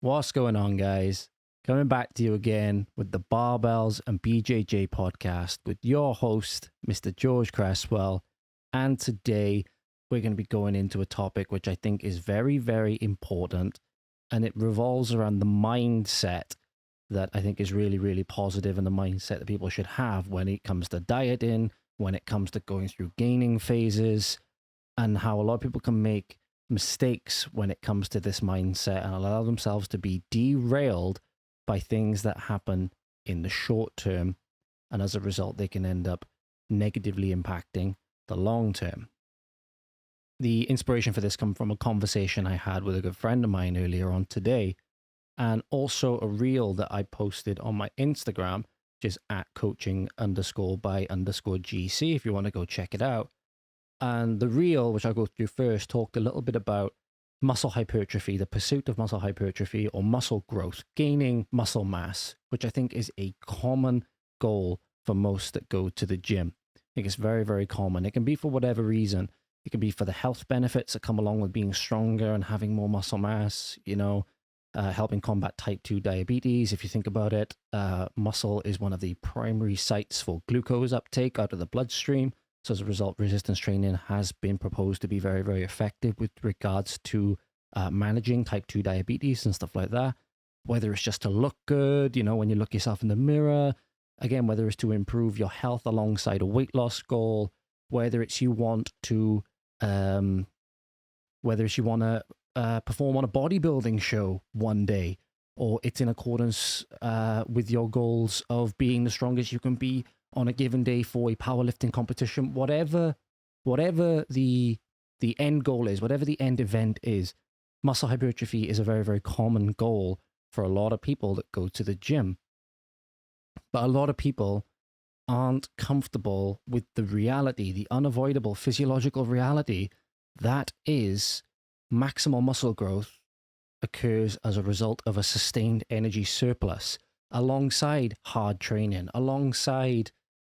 What's going on, guys? Coming back to you again with the Barbells and BJJ podcast with your host, Mr. George Cresswell. And today we're going to be going into a topic which I think is very, very important. And it revolves around the mindset that I think is really, really positive, and the mindset that people should have when it comes to dieting, when it comes to going through gaining phases, and how a lot of people can make mistakes when it comes to this mindset and allow themselves to be derailed by things that happen in the short term, and as a result they can end up negatively impacting the long term. The inspiration for this comes from a conversation I had with a good friend of mine earlier on today, and also a reel that I posted on my Instagram, which is at coaching_by_GC if you want to go check it out. And the reel, which I'll go through first, talked a little bit about muscle hypertrophy, the pursuit of muscle hypertrophy or muscle growth, gaining muscle mass, which I think is a common goal for most that go to the gym. I think it's very, very common. It can be for whatever reason. It can be for the health benefits that come along with being stronger and having more muscle mass, helping combat type 2 diabetes. If you think about it, muscle is one of the primary sites for glucose uptake out of the bloodstream. So as a result, resistance training has been proposed to be very, very effective with regards to managing type 2 diabetes and stuff like that. Whether it's just to look good, when you look yourself in the mirror, again, whether it's to improve your health alongside a weight loss goal, whether it's you want to, perform on a bodybuilding show one day, or it's in accordance with your goals of being the strongest you can be on a given day for a powerlifting competition, whatever the end goal is, whatever the end event is, muscle hypertrophy is a very, very common goal for a lot of people that go to the gym. But a lot of people aren't comfortable with the reality, the unavoidable physiological reality that is maximal muscle growth occurs as a result of a sustained energy surplus alongside hard training, alongside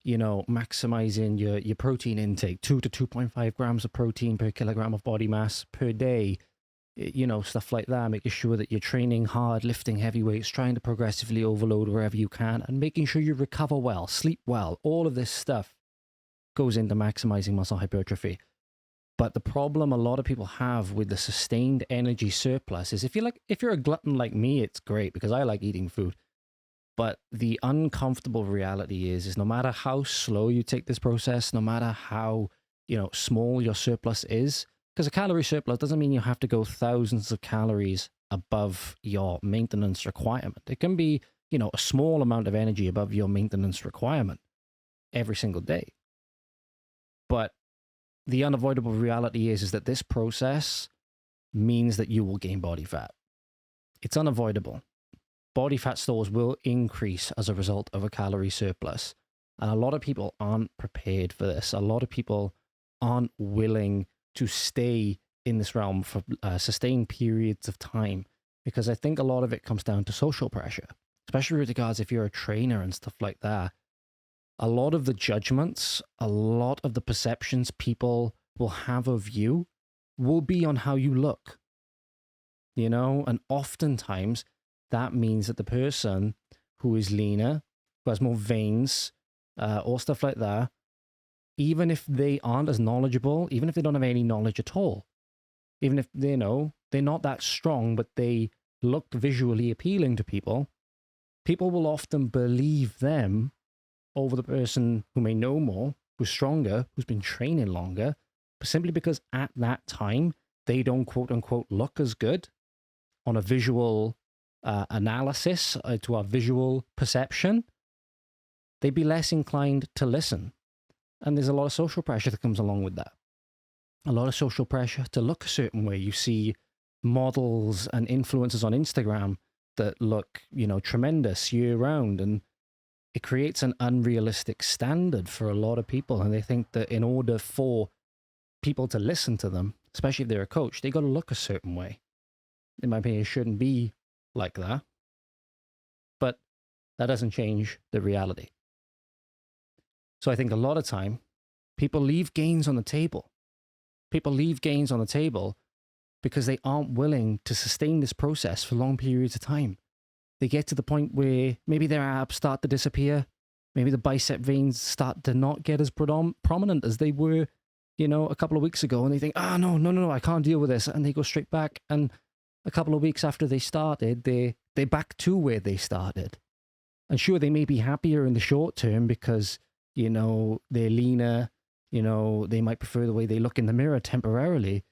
maximizing your protein intake, 2 to 2.5 grams of protein per kilogram of body mass per day, stuff like that, making sure that you're training hard, lifting heavy weights, trying to progressively overload wherever you can, and making sure you recover well, sleep well. All of this stuff goes into maximizing muscle hypertrophy. But the problem a lot of people have with the sustained energy surplus is if you're a glutton like me, it's great because I like eating food. But the uncomfortable reality is no matter how slow you take this process, no matter how, small your surplus is, because a calorie surplus doesn't mean you have to go thousands of calories above your maintenance requirement. It can be, a small amount of energy above your maintenance requirement every single day. But the unavoidable reality is that this process means that you will gain body fat. It's unavoidable. Body fat stores will increase as a result of a calorie surplus. And a lot of people aren't prepared for this. A lot of people aren't willing to stay in this realm for sustained periods of time, because I think a lot of it comes down to social pressure, especially with regards if you're a trainer and stuff like that. A lot of the judgments, a lot of the perceptions people will have of you will be on how you look, and oftentimes that means that the person who is leaner, who has more veins, or stuff like that, even if they aren't as knowledgeable, even if they don't have any knowledge at all, even if they're not that strong, but they look visually appealing to people, people will often believe them over the person who may know more, who's stronger, who's been training longer, but simply because at that time they don't quote unquote look as good on a visual analysis, to our visual perception, they'd be less inclined to listen. And there's a lot of social pressure that comes along with that. A lot of social pressure to look a certain way. You see models and influencers on Instagram that look, tremendous year round, and it creates an unrealistic standard for a lot of people. And they think that in order for people to listen to them, especially if they're a coach, they got to look a certain way. In my opinion, it shouldn't be like that. But that doesn't change the reality. So I think a lot of time, people leave gains on the table. People leave gains on the table because they aren't willing to sustain this process for long periods of time. They get to the point where maybe their abs start to disappear. Maybe the bicep veins start to not get as prominent as they were, a couple of weeks ago. And they think, no, I can't deal with this. And they go straight back. And a couple of weeks after they started, they're back to where they started. And sure, they may be happier in the short term because, they're leaner, they might prefer the way they look in the mirror temporarily.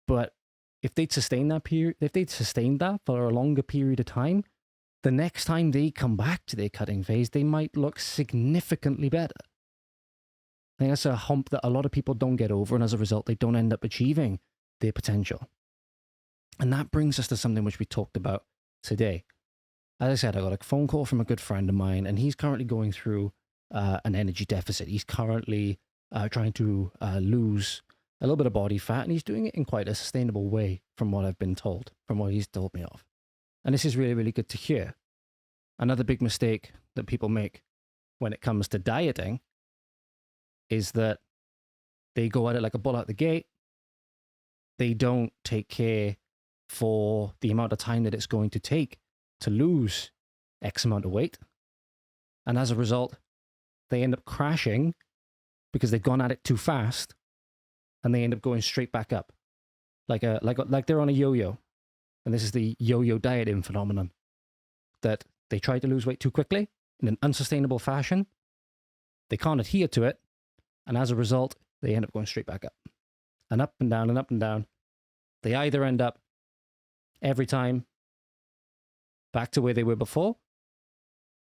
But if they'd sustained that for a longer period of time, the next time they come back to their cutting phase, they might look significantly better. I think that's a hump that a lot of people don't get over, and as a result, they don't end up achieving their potential. And that brings us to something which we talked about today. As I said, I got a phone call from a good friend of mine, and he's currently going through an energy deficit. He's currently trying to lose a little bit of body fat, and he's doing it in quite a sustainable way from what I've been told, from what he's told me of. And this is really, really good to hear. Another big mistake that people make when it comes to dieting is that they go at it like a bull out the gate. They don't take care for the amount of time that it's going to take to lose X amount of weight. And as a result, they end up crashing because they've gone at it too fast, and they end up going straight back up like they're on a yo-yo. And this is the yo-yo dieting phenomenon, that they try to lose weight too quickly in an unsustainable fashion. They can't adhere to it. And as a result, they end up going straight back up and up and down and up and down. They either end up every time back to where they were before,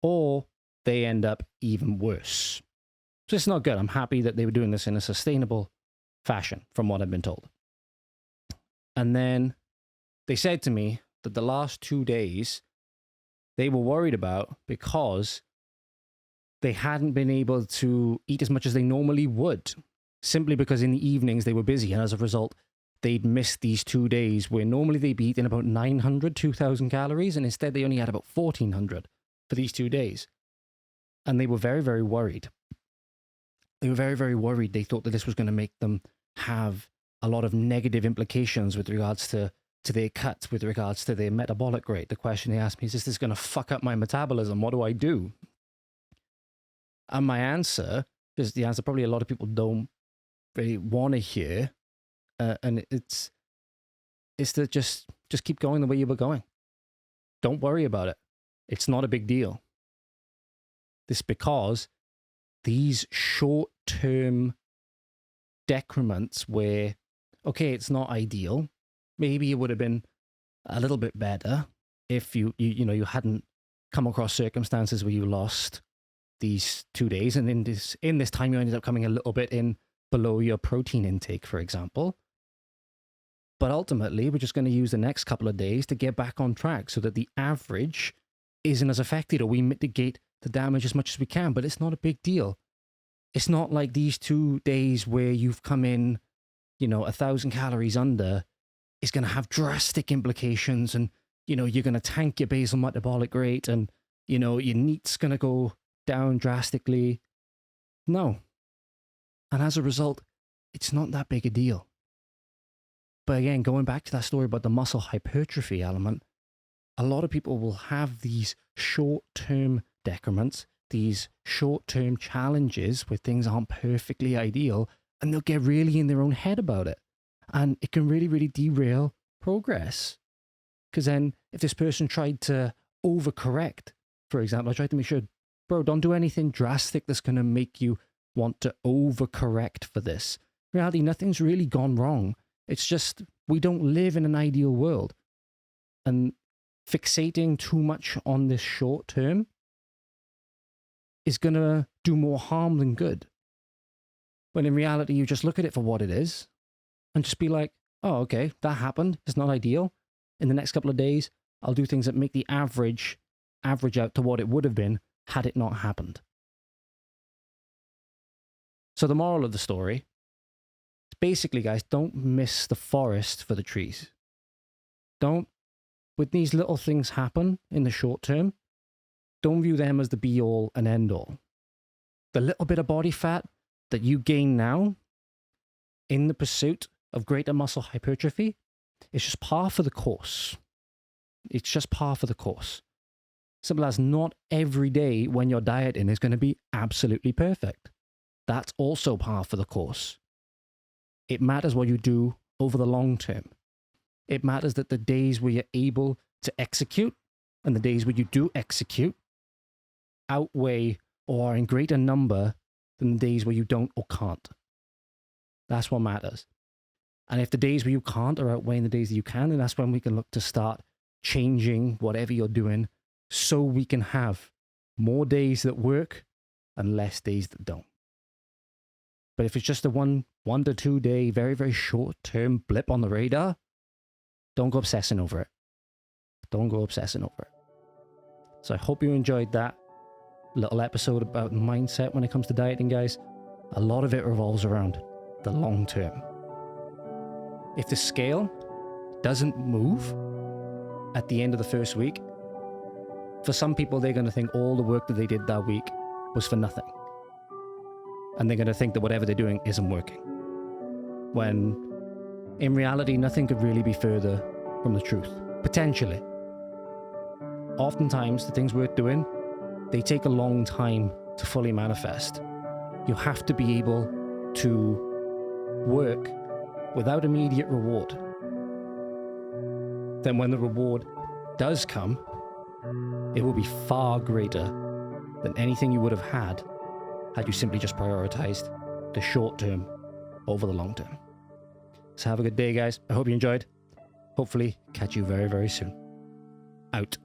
or they end up even worse. So it's not good. I'm happy that they were doing this in a sustainable fashion from what I've been told. And then they said to me that the last 2 days they were worried about because they hadn't been able to eat as much as they normally would, simply because in the evenings they were busy. And as a result, they'd missed these 2 days where normally they'd be eating about 2,000 calories. And instead they only had about 1,400 for these 2 days. And they were very, very worried. They were very, very worried. They thought that this was going to make them have a lot of negative implications with regards to their cuts, with regards to their metabolic rate. The question they asked me is this going to fuck up my metabolism? What do I do? And my answer is the answer probably a lot of people don't really want to hear. And it's to just keep going the way you were going. Don't worry about it. It's not a big deal. This because these short-term decrements where, okay, it's not ideal. Maybe it would have been a little bit better if you hadn't come across circumstances where you lost these 2 days, and in this time you ended up coming a little bit in below your protein intake, for example. But ultimately, we're just going to use the next couple of days to get back on track so that the average isn't as affected, or we mitigate the damage as much as we can. But it's not a big deal. It's not like these 2 days where you've come in, 1,000 calories under is going to have drastic implications, and, you're going to tank your basal metabolic rate, and, your NEAT's going to go down drastically. No. And as a result, it's not that big a deal. But again, going back to that story about the muscle hypertrophy element, a lot of people will have these short-term decrements, these short-term challenges where things aren't perfectly ideal, and they'll get really in their own head about it. And it can really, really derail progress. Because then if this person tried to overcorrect, for example, I tried to make sure, bro, don't do anything drastic that's going to make you want to overcorrect for this. In reality, nothing's really gone wrong. It's just we don't live in an ideal world. And fixating too much on this short term is going to do more harm than good. When in reality, you just look at it for what it is and just be like, oh, okay, that happened. It's not ideal. In the next couple of days, I'll do things that make the average out to what it would have been had it not happened. So the moral of the story is basically, guys, don't miss the forest for the trees. Don't, when these little things happen in the short term, don't view them as the be-all and end-all. The little bit of body fat that you gain now in the pursuit of greater muscle hypertrophy It's just par for the course. It's just par for the course. Simple as, not every day when you're dieting is going to be absolutely perfect. That's also par for the course. It matters what you do over the long term. It matters that the days where you're able to execute and the days where you do execute outweigh or are in greater number than the days where you don't or can't. That's what matters. And if the days where you can't are outweighing the days that you can, then that's when we can look to start changing whatever you're doing so we can have more days that work and less days that don't. But if it's just a one to 2 day, very, very short term blip on the radar, don't go obsessing over it. Don't go obsessing over it. So I hope you enjoyed that little episode about mindset when it comes to dieting, guys. A lot of it revolves around the long term. If the scale doesn't move at the end of the first week, for some people, they're going to think all the work that they did that week was for nothing. And they're going to think that whatever they're doing isn't working. When in reality, nothing could really be further from the truth. Potentially. Oftentimes, the things worth doing, they take a long time to fully manifest. You have to be able to work without immediate reward. Then when the reward does come, it will be far greater than anything you would have had you simply just prioritized the short term over the long term. So have a good day, guys. I hope you enjoyed. Hopefully catch you very, very soon. Out.